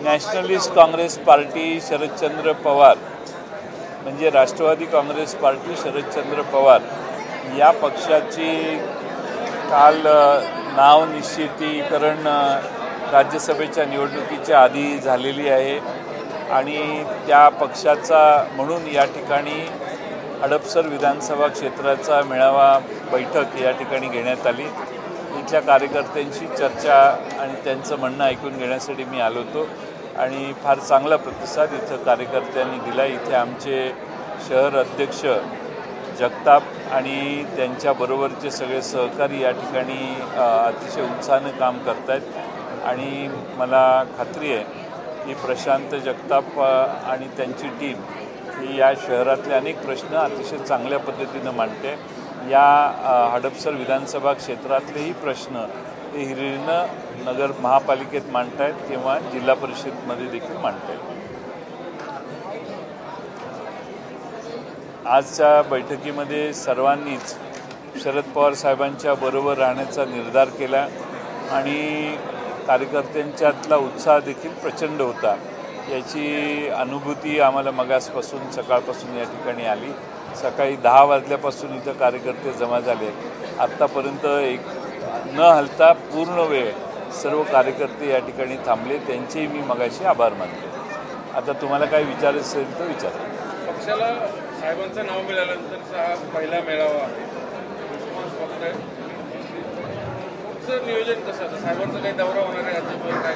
Nationalist Congress party Sharadchandra Pawar म्हणजे Rashtrawadi Congress party Sharadchandra Pawar या पक्षाची काल नाव निश्चितीकरण राज्यसभेच्या निवडणुकीच्या आधी झालेली आहे आणि त्या पक्षाचा म्हणून या ठिकाणी हडपसर विधानसभा क्षेत्राचा मेळावा बैठक या ठिकाणी घेण्यात आली। इथल्या कार्यकर्त्यांशी चर्चा आणि त्यांचं म्हणणं ऐकून घेण्यासाठी मी आलो होतो आणि फार चांगला प्रतिसाद इथं कार्यकर्त्यांनी दिला। इथे आमचे शहर अध्यक्ष जगताप आणि त्यांच्याबरोबरचे सगळे सहकारी या ठिकाणी अतिशय उत्साहानं काम करत आहेत आणि मला खात्री आहे की प्रशांत जगताप आणि त्यांची टीम ही या शहरातले अनेक प्रश्न अतिशय चांगल्या पद्धतीनं मांडते। या हडपसर विधानसभा क्षेत्रातलेही प्रश्न हे हिरिरीनं नगर महापालिकेत मांडत आहेत किंवा जिल्हा परिषदमध्ये देखील मांडत आहेत। आजच्या बैठकीमध्ये सर्वांनीच शरद पवार साहेबांच्या बरोबर राहण्याचा निर्धार केला आणि कार्यकर्त्यांच्यातला उत्साह देखील प्रचंड होता। याची अनुभूती आम्हाला मगासपासून सकाळपासून या ठिकाणी आली। सकाळी 10 वाजल्यापासून इथं कार्यकर्ते जमा झाले। आत्तापर्यंत न हलता पूर्ण वेळ सर्व कार्यकर्ते या ठिकाणी थांबले, त्यांचेही मी मगाशी आभार मानले। आता तुम्हाला काय विचारायचं असेल तर विचारा। पक्षाला साहेबांचं नाव मिळाल्यानंतर हा पहिला मेळावा नियोजन कसं असतं? साहेबांचा काही दौरा होणार आहे राज्यभर काय?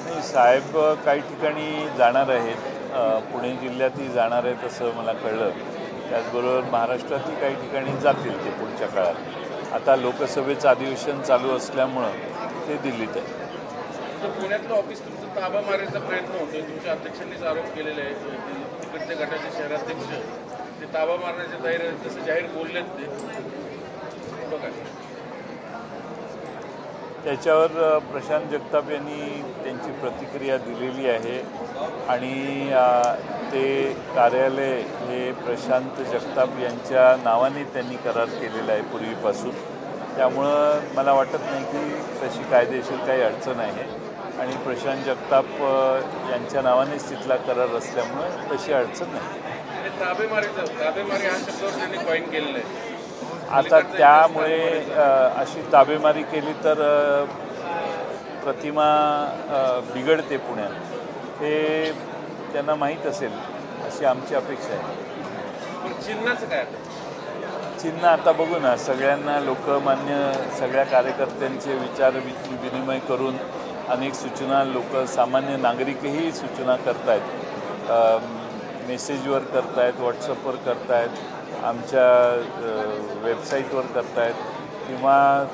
नाही, साहेब काही ठिकाणी जाणार आहेत, पुणे जिल्ह्यातही जाणार आहेत असं मला कळलं। त्याचबरोबर महाराष्ट्रातही काही ठिकाणी जातील ते पुढच्या काळात। आता लोकसभेचं अधिवेशन चालू असल्यामुळं ते दिल्लीत आहे। पुण्यातलं ऑफिस तुमचं ताबा मारायचा प्रयत्न होतोय, तुमच्या अध्यक्षांनीच आरोप केलेले आहे। तिकडच्या गटाचे शहराध्यक्ष ते ताबा मारण्याच्या तयारी जसं जाहीर बोललेत ते काय? त्याच्यावर प्रशांत जगताप यांनी त्यांची प्रतिक्रिया दिलेली आहे आणि ते कार्यालय हे प्रशांत जगताप यांच्या नावाने त्यांनी करार केलेला आहे पूर्वीपासून। त्यामुळं मला वाटत नाही की तशी कायदेशीर काही अडचण आहे आणि प्रशांत जगताप यांच्या नावानेच तिथला करार असल्यामुळं तशी अडचण नाही। ताबेमारी हा शब्दावर त्यांनी कॉइन केलेला आहे। आता त्यामुळे अशी ताबेमारी केली तर प्रतिमा बिघडते पुण्यात, हे त्यांना माहीत असेल अशी आमची अपेक्षा आहे। चिन्हाचं काय? चिन्ह आता बघू ना, सगळ्यांना लोकमान्य सगळ्या कार्यकर्त्यांचे विचार विनिमय करून अनेक सूचना सामान्य नागरिकही सूचना करत आहेत, मेसेजवर करत आहेत, व्हॉट्सअपवर करत आहेत, आमच्या वेबसाईटवर करत आहेत किंवा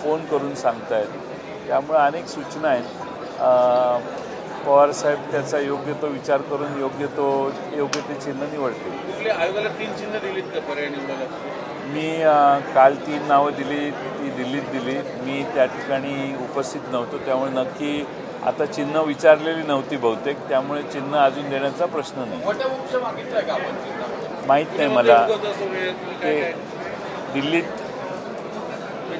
फोन करून सांगत आहेत। त्यामुळे अनेक सूचना आहेत। पवारसाहेब त्याचा योग्य तो विचार करून योग्य ते चिन्ह निवडतील। कुठल्या आयोगाला 3 चिन्ह दिलीत का पर्याय निवडायला? मी काल 3 नावं दिली, ती दिल्लीत दिली। मी त्या ठिकाणी उपस्थित नव्हतो, त्यामुळे नक्की आता चिन्ह विचारलेली नव्हती बहुतेक, त्यामुळे चिन्ह अजून देण्याचा प्रश्न नाही। माहीत नाही मला, ते दिल्लीत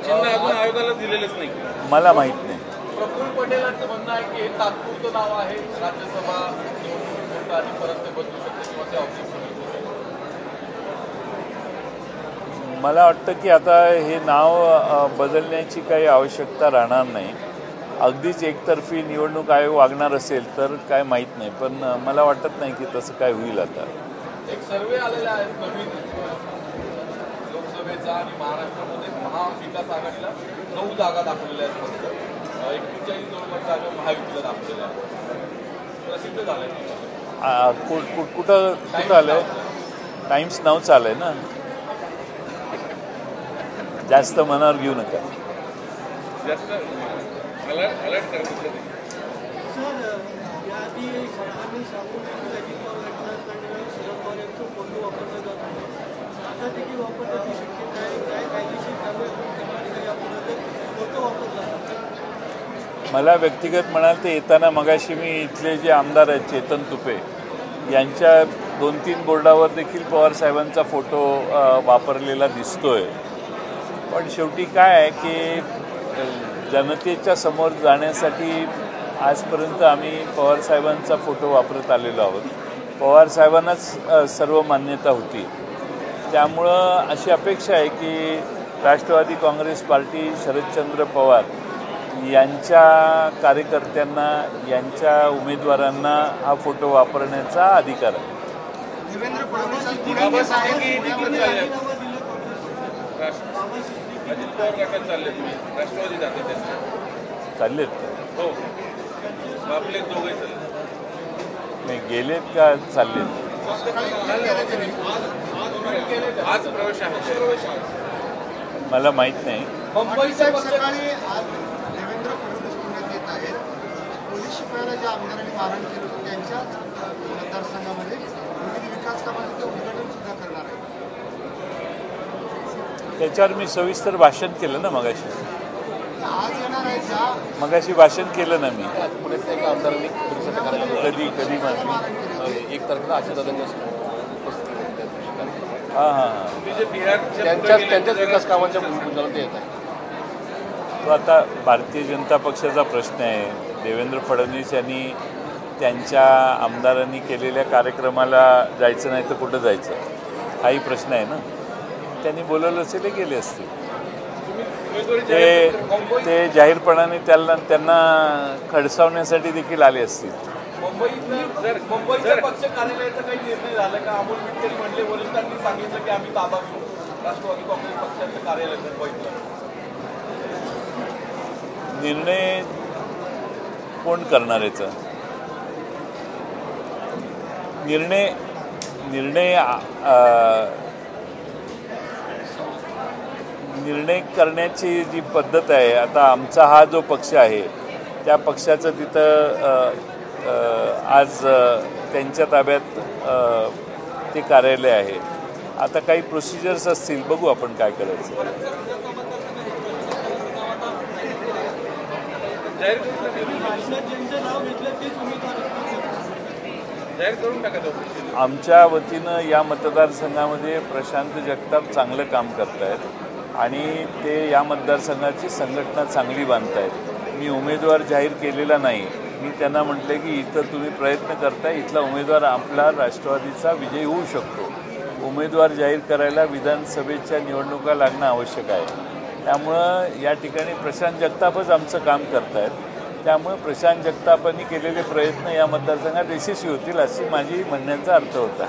चिन्ह अजून आयोगाला दिलेलंच नाही, मला माहीत नाही। प्रफुल्ल पटेलांचं म्हणणं आहे की हे तात्पुरतं नाव आहे, राज्यसभा निवडणूक आणि परत ते बदलू शकते किंवा ते ऑब्जेक्शन। मला वाटतं की आता हे नाव बदलण्याची काही आवश्यकता राहणार नाही। अगदीच एकतर्फी निवडणूक आयोग वागणार असेल तर काय माहीत नाही, पण मला वाटत नाही की तसं काय होईल। आता एक सर्वे आलेला आहे नवीन लोकसभेचा आणि महाराष्ट्रामध्ये महाविकास आघाडीला 9 जागा दाखवलेल्या आहेत, फक्त 41 जवळपास जागा महायुतीला दाखवलेल्या आहेत, प्रसिद्ध झालंय। कुठं आलंय? टाइम्स नाव चालय ना, जास्त मनावर घेऊ नका। जास्त अलर्ट करत मला व्यक्तिगत म्हणाल तर येताना मगाशी मी इथले जे आमदार आहेत चेतन तुपे यांच्या 2-3 बोर्डावर देखील पवार साहेबांचा फोटो वापरलेला दिसतोय। पण शेवटी काय आहे की जनतेच्या समोर जाण्यासाठी आजपर्यंत आम्ही पवारसाहेबांचा फोटो वापरत आलेलो आहोत. पवारसाहेबांनाच सर्व मान्यता होती. त्यामुळं अशी अपेक्षा आहे की राष्ट्रवादी काँग्रेस पार्टी शरदचंद्र पवार यांच्या कार्यकर्त्यांना, यांच्या उमेदवारांना हा फोटो वापरण्याचा अधिकार आहे. देवेंद्र फडणवीस अजित पवार गटात चालले तुम्ही, राष्ट्रवादी जाते त्यांच्या चाललेत हो, आपले दोघे चालले नाही, गेलेत का चाललेत? आज प्रवेश आहे. मला माहीत नाही. मुंबईच्या सकाळी आज देवेंद्र फडणवीस पुण्यात येत आहेत. पोलीस शिपायाला ज्या आमदारांनी मारहाण केलं होतं त्यांच्याच मतदारसंघामध्ये विविध विकास कामाचं ते उद्घाटन सुद्धा करणार आहे. त्याच्यावर मी सविस्तर भाषण केलं ना मगाशी. आज येणार आहे ज्या मगाशी भाषण केलं ना मी. पुण्यातल्या एका आमदारांनी परिषदेच्या कार्यालयात कधी माझी मारहाण केली होती. 1 तारखेला आशादादांच्या उपस्थितीत होते. हां तुम्ही जे बिहारच्या त्यांच्याच विकास कामांच्या मुद्द्यावर ते येत आहे. तो आता भारतीय जनता पक्षाचा प्रश्न आहे. देवेंद्र फडणवीस यांनी त्यांच्या आमदारांनी केलेल्या कार्यक्रमाला जायचं नाही तर कुठं जायचं, हाही प्रश्न आहे ना. त्यांनी बोलवलं असेल ते गेले असतील. ते जाहीरपणाने त्यांना खडसावण्यासाठी देखील आले असतील. मुंबईच्या पक्ष कार्यालयाचा काही निर्णय झाला का? अमोल मिटकरी म्हणले वरिष्ठांनी सांगितलं की आम्ही ताबा घेऊ राष्ट्रवादी काँग्रेस पक्षाचं कार्यालय मुंबईतलं. निर्णय कोण करणार याचा निर्णय करण्याची जी पद्धत आहे. आता आमचा हा जो पक्ष आहे त्या पक्षाचं तिथं आज त्यांच्या ताब्यात ते कार्यालय आहे. आता काही प्रोसिजर्स असतील, बघू आपण काय करायचं. आमच्या वतीनं या मतदारसंघामध्ये प्रशांत जगताप चांगलं काम करत आहेत आणि ते या मतदारसंघाची संघटना चांगली बांधत आहेत. मी उमेदवार जाहीर केलेला नाही. मी त्यांना म्हटलं की इथं तुम्ही प्रयत्न करताय, इथला उमेदवार आपला राष्ट्रवादीचा विजयी होऊ शकतो. उमेदवार जाहीर करायला विधानसभेच्या निवडणुका लागणं आवश्यक आहे. त्यामुळं या ठिकाणी प्रशांत जगतापच आमचं काम करत आहेत. त्यामुळे प्रशांत जगतापांनी केलेले प्रयत्न या मतदारसंघात यशस्वी होतील अशी माझी म्हणण्याचा अर्थ होता.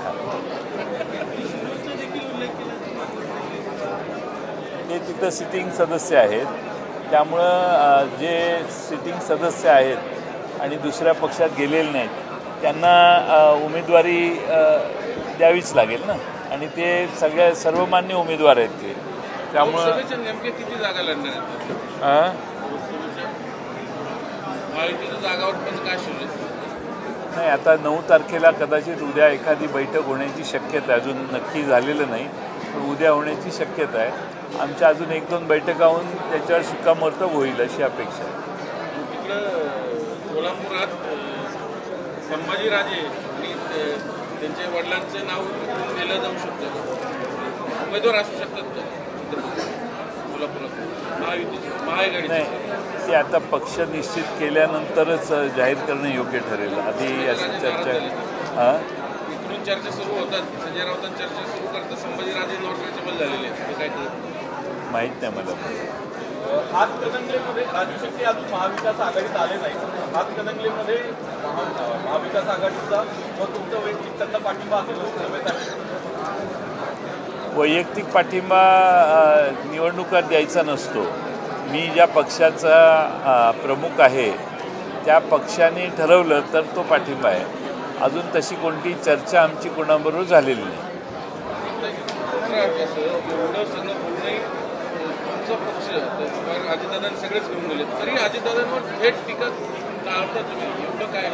ते तिथं सिटिंग सदस्य आहेत. त्यामुळं जे सिटिंग सदस्य आहेत आणि दुसऱ्या पक्षात गेलेले नाहीत त्यांना उमेदवारी द्यावीच लागेल ना. आणि ते सर्वमान्य उमेदवार आहेत ते. त्यामुळं नेमके किती जागा लढणार आहेत? महायुतीच्या जागावर पण काय शिरले नाही. आता 9 तारखेला कदाचित उद्या एखादी बैठक होण्याची शक्यता आहे. अजून नक्की झालेलं नाही, पण उद्या होण्याची शक्यता आहे. आमच्या अजून 1-2 बैठका होऊन त्याच्यावर शिक्कामोर्तब होईल अशी अपेक्षा आहे. तिकडं कोल्हापुरात संभाजीराजे आणि त्यांच्या वडिलांचं नाव दिलं जाऊ शकतं, उमेदवार असू शकतात कोल्हापुरात महायुतीचे नाही. ते आता पक्ष निश्चित केल्यानंतरच जाहीर करणं योग्य ठरेल. आधी अशी चर्चा इकडून चर्चा सुरू होतात. संजय राऊतांनी चर्चा सुरू करतात. संभाजीराजे नॉट रिचेबल झालेले आहेत. काय माहीत नाही मला. हातकणंगलेमध्ये राजू शेट्टी अजून महाविकास आघाडीत आले नाही. हातकणंगलेमध्ये महाविकास आघाडीचा व तुमचा वैयक्तिक त्यांना पाठिंबा असेल लोकसभेसाठी? वैयक्तिक पाठिंबा निवडणुकात द्यायचा नसतो. मी ज्या पक्षाचा प्रमुख आहे त्या पक्षाने ठरवलं तर तो पाठिंबा आहे. अजून तशी कोणती चर्चा आमची कोणाबरोबर झालेली नाही. एवढं सगळं बोलणंही तुमचा पक्ष अजितदादांनी सगळेच घेऊन गेले तरी अजितदादांवर थेट टीका टाळता तुम्ही. एवढं काय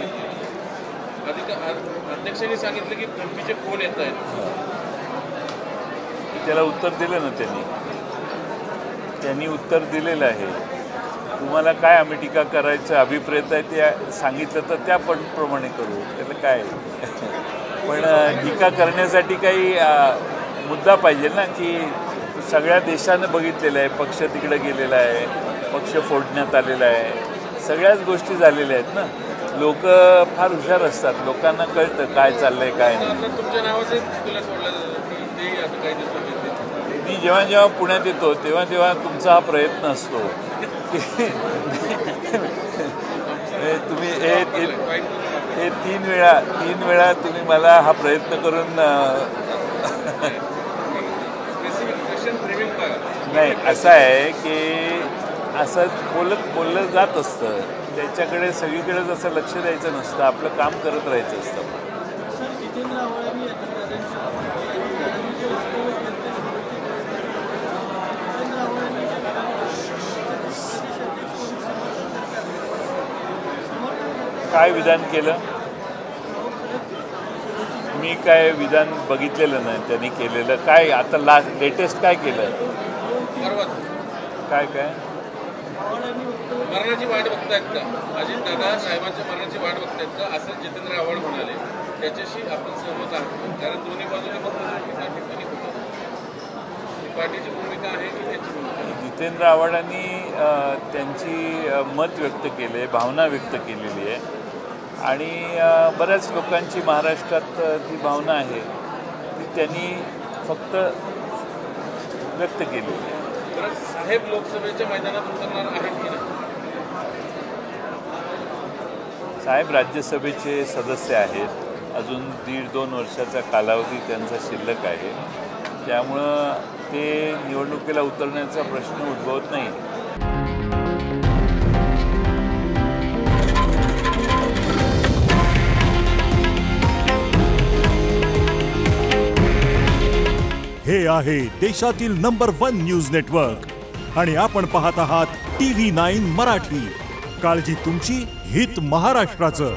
अध्यक्षांनी सांगितलं की धमकीचे फोन येत आहेत. त्याला उत्तर दिलं ना त्यांनी उत्तर दिलेलं आहे. तुम्हाला काय आम्ही टीका करायचं अभिप्रेत आहे ते सांगितलं तर त्या प्रमाणे करू. त्याला काय पण टीका करण्यासाठी काही मुद्दा पाहिजे ना, की सगळ्या देशानं बघितलेलं आहे. पक्ष तिकडे गेलेला आहे, पक्ष फोडण्यात आलेला आहे, सगळ्याच गोष्टी झालेल्या आहेत ना. लोक फार हुशार असतात, लोकांना कळतं काय चाललंय काय नाही. आता तुमच्या नावाचे तुला सोडलं जातं की ते आता काही दिवसात येते. मी जेव्हा जेव्हा पुण्यात येतो तेव्हा तेव्हा तुमचा हा प्रयत्न असतो की तुम्ही हे तीन वेळा तुम्ही मला हा प्रयत्न करून नाही, असं आहे की असं बोललं जात असतं, त्याच्याकडे सगळीकडेच असं लक्ष द्यायचं नसतं, आपलं काम करत राहायचं असतं. काय विधान केलं? मी काय विधान बघितलेलं नाही त्यांनी केलेलं. काय आता लेटेस्ट काय केलं? काय मरणाची वाट बघतायत का? अजित दादा साहेबांच्या मरणाची वाट बघतायत का असं जितेंद्र आव्हाड म्हणाले. त्याच्याशी आपण सहमत आहोत, कारण दोन्ही बाजूने फक्त पार्टीची भूमिका आहे की त्याची भूमिका? जितेंद्र आव्हाडांनी त्यांची मत व्यक्त केले, भावना व्यक्त केलेली आहे आणि बऱ्याच लोकांची महाराष्ट्रात ती भावना आहे ती त्यांनी फक्त व्यक्त केलेली आहे. तर साहेब लोकसभेच्या मैदानात उतरणार आहेत की नाही? साहेब राज्यसभेचे सदस्य आहेत, अजून 1.5-2 वर्षाचा कालावधी त्यांचा शिल्लक आहे, त्यामुळं ते निवडणुकीला उतरण्याचा प्रश्न उद्भवत नाही. हे आहे देशातील नंबर 1 न्यूज नेटवर्क आणि आपण पाहत आहात TV9 मराठी. काळजी तुमची, हित महाराष्ट्राचं.